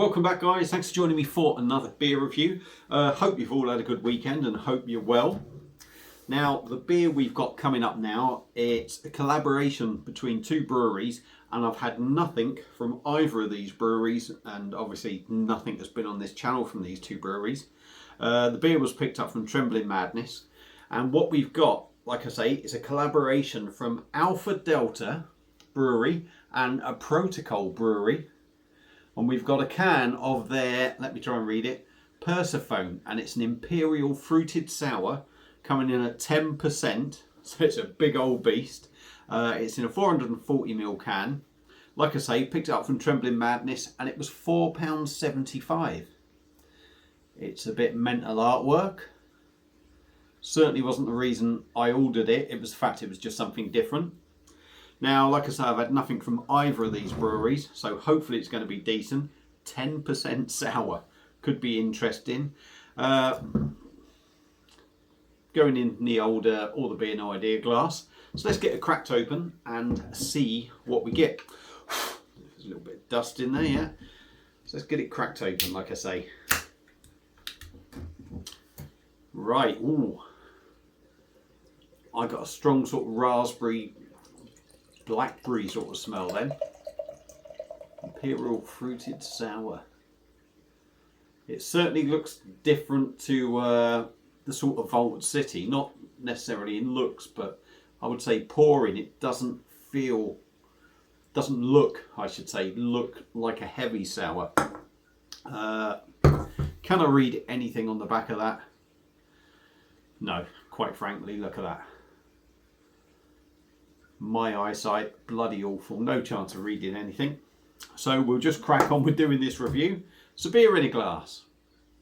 Welcome back, guys. Thanks for joining me for another beer review. Hope you've all had a good weekend and hope you're well. Now, the beer we've got coming up now, it's a collaboration between two breweries, and I've had nothing from either of these breweries, and obviously nothing has been on this channel from these two breweries. The beer was picked up from Trembling Madness, and what we've got, like I say, is a collaboration from Alpha Delta Brewery and a Protokoll Brewery. And we've got a can of their, let me try and read it, Persephone, and it's an imperial fruited sour coming in at 10%, so it's a big old beast. It's in a 440ml can. Like I say, picked it up from Trembling Madness, and it was £4.75. It's a bit mental artwork. Certainly wasn't the reason I ordered it. It was the fact it was just something different. Now, like I say, I've had nothing from either of these breweries, so hopefully it's going to be decent. 10% sour. Could be interesting. Going in the old All the Beer No Idea glass. So let's get it cracked open and see what we get. There's a little bit of dust in there, yeah. So let's get it cracked open, like I say. Right, ooh. I got a strong sort of raspberry, blackberry sort of smell then. Imperial fruited sour. It certainly looks different to the sort of Vault City, not necessarily in looks, but I would say pouring, it doesn't look like a heavy sour. Can I read anything on the back of that? No, quite frankly, look at that. My eyesight, bloody awful, no chance of reading anything. So we'll just crack on with doing this review. So beer in a glass.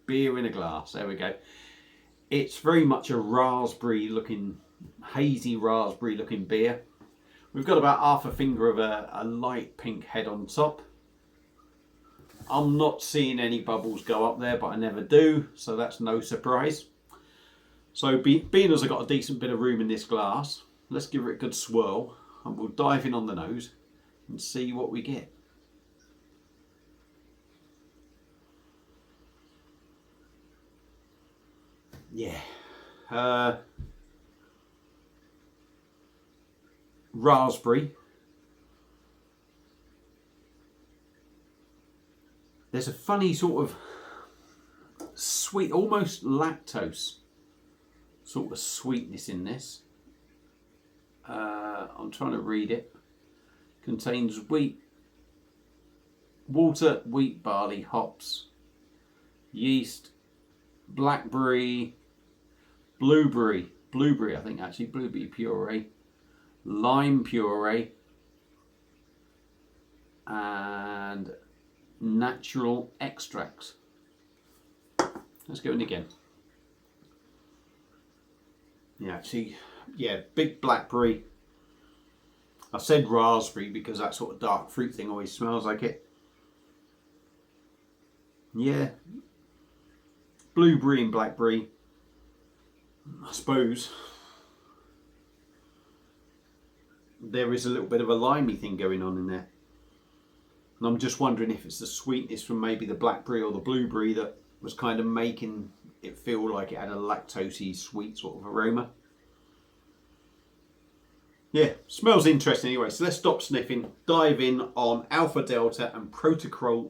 Beer in a glass, there we go. It's very much a raspberry looking, hazy raspberry looking beer. We've got about half a finger of a light pink head on top. I'm not seeing any bubbles go up there, but I never do, so that's no surprise. So being as I've got a decent bit of room in this glass, let's give it a good swirl and we'll dive in on the nose and see what we get. Yeah. Raspberry. There's a funny sort of sweet, almost lactose sort of sweetness in this. I'm trying to read it. Contains wheat, water, wheat, barley, hops, yeast, blackberry, blueberry, I think actually, blueberry puree, lime puree, and natural extracts. Let's go in again. Yeah, actually, yeah, big blackberry. I said raspberry because that sort of dark fruit thing always smells like it. Yeah, blueberry and blackberry, I suppose. There is a little bit of a limey thing going on in there. And I'm just wondering if it's the sweetness from maybe the blackberry or the blueberry that was kind of making it feel like it had a lactosey sweet sort of aroma. Yeah, smells interesting anyway. So let's stop sniffing, dive in on Alpha Delta and Protokoll's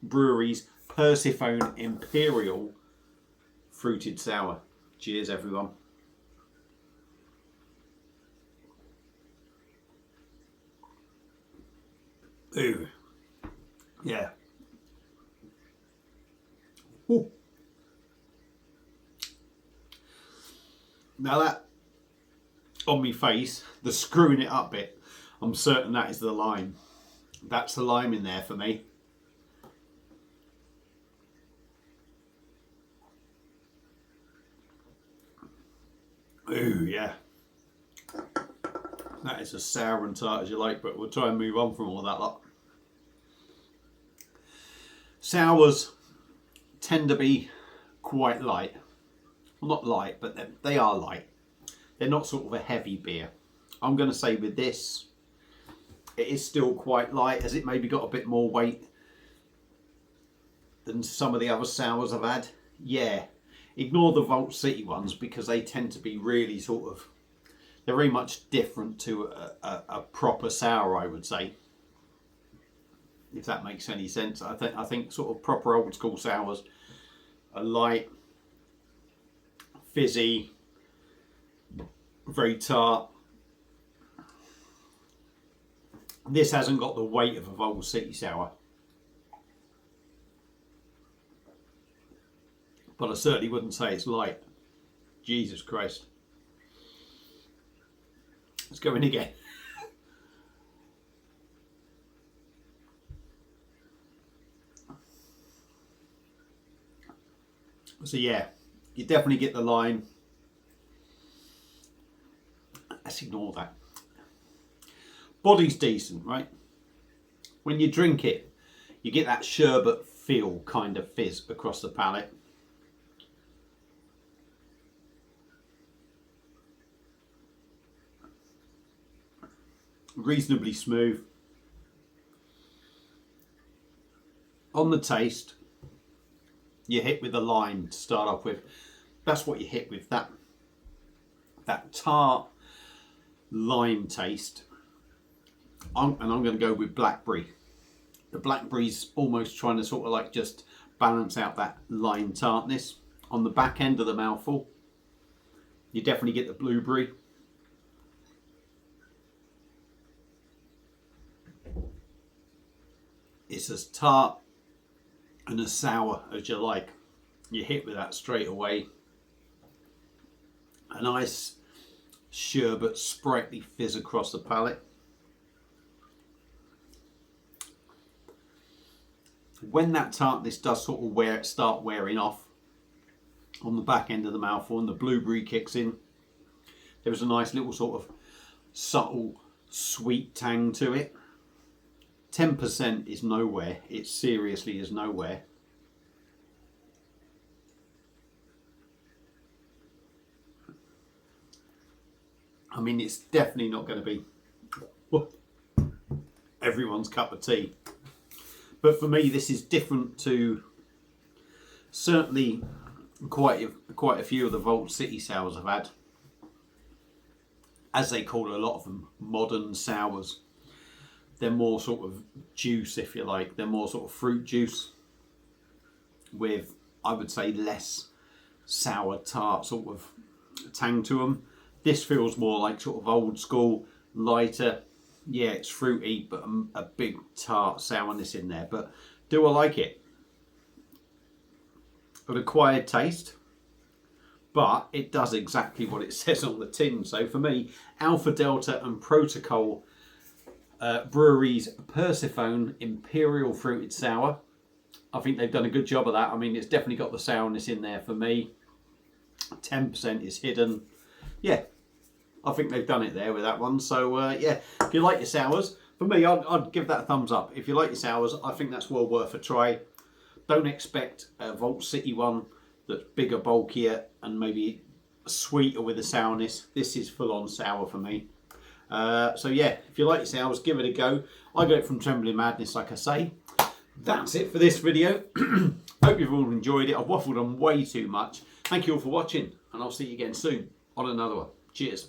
Brewery's Persephone Imperial Fruited Sour. Cheers, everyone. Ooh, yeah. Ooh. Now that on my face, the screwing it up bit, I'm certain that is the lime. That's the lime in there for me. Ooh, yeah. That is as sour and tart as you like, but we'll try and move on from all that lot. Sours tend to be quite light. Well, not light, but they are light. They're not sort of a heavy beer. I'm going to say with this, it is still quite light. Has it maybe got a bit more weight than some of the other sours I've had? Yeah. Ignore the Vault City ones because they tend to be really sort of, they're very much different to a proper sour, I would say. If that makes any sense. I think sort of proper old school sours are light, fizzy, very tart. This hasn't got the weight of a Vault City sour, but I certainly wouldn't say it's light. Jesus Christ. Let's go in again. So yeah, you definitely get the lime. Let's ignore that. Body's decent, right? When you drink it, you get that sherbet feel kind of fizz across the palate. Reasonably smooth. On the taste, you hit with the lime to start off with. That's what you hit with, that tart lime taste. And I'm going to go with blackberry. The blackberry's almost trying to sort of like just balance out that lime tartness. On the back end of the mouthful, you definitely get the blueberry. It's as tart and as sour as you like. You hit with that straight away. A nice sherbet, sprightly fizz across the palate. When that tartness does sort of start wearing off on the back end of the mouthful and the blueberry kicks in, there's a nice little sort of subtle sweet tang to it. 10% is nowhere. It seriously is nowhere. I mean, it's definitely not going to be everyone's cup of tea. But for me, this is different to certainly quite a few of the Vault City sours I've had. As they call a lot of them, modern sours. They're more sort of juice, if you like. They're more sort of fruit juice with, I would say, less sour tart sort of tang to them. This feels more like sort of old school, lighter. Yeah, it's fruity, but a big tart sourness in there. But do I like it? An acquired taste, but it does exactly what it says on the tin. So for me, Alpha, Delta and Protokoll Brewery's Persephone Imperial Fruited Sour. I think they've done a good job of that. I mean, it's definitely got the sourness in there for me. 10% is hidden. Yeah, I think they've done it there with that one. So yeah, if you like your sours, for me, I'd give that a thumbs up. If you like your sours, I think that's well worth a try. Don't expect a Vault City one that's bigger, bulkier, and maybe sweeter with the sourness. This is full on sour for me. So yeah, if you like your sours, give it a go. I got it from Trembling Madness, like I say. That's it for this video. Hope you've all enjoyed it. I've waffled on way too much. Thank you all for watching, and I'll see you again soon on another one. Cheers.